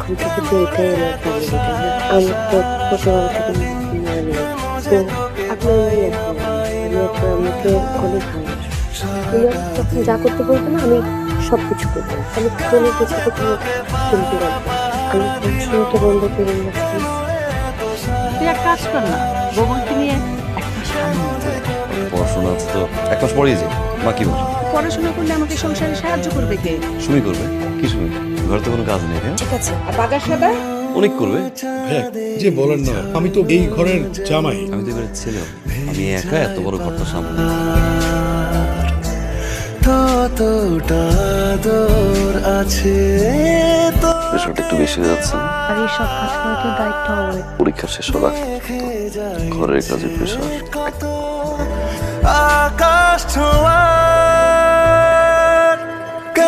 এখন থেকে তো এটাই আমার ফ্যামিলি, তাই না? আমি তো ছোটবেলা থেকে মেনে নিই। তো আপনি আমি আপনার আমাকে অনেক ভালোবাসি। তুমি যখন যা করতে বলবে না আমি সবকিছু করবো। আমি কোনো কিছুতে কোনো কমতি রাখবো না। আমি পড়াশোনাটা বন্ধ করুন না প্লিজ। তুই এক কাজ কর না, বৌমাকে নিয়ে একটা সামনে পড়াশোনা আছে তো 1 মাস পরেই যাই। মা কি বলে? পড়াশোনা করলে আমাকে সংসারে সাহায্য করবে কে? সুমি করবে। কি সুমি? ঘরে তো কোনো কাজ নেই, হ্যাঁ? ঠিক আছে, আর বাজার সদাই? অনেক করবে। যে বলেন না, আমি তো এই ঘরের জামাই। আমি তো এবারে ছেলে, আমি একা এত বড় ঘরটা সামনে। কতটা দূর আছে তো প্রেশারটা একটু বেশি হয়ে যাচ্ছে। আর এই সব কাজ করার তো দায়িত্ব আমার। পরীক্ষা শেষ হওয়ার আগে ঘরের কাজে প্রেশার। আকাশ ছোঁয়া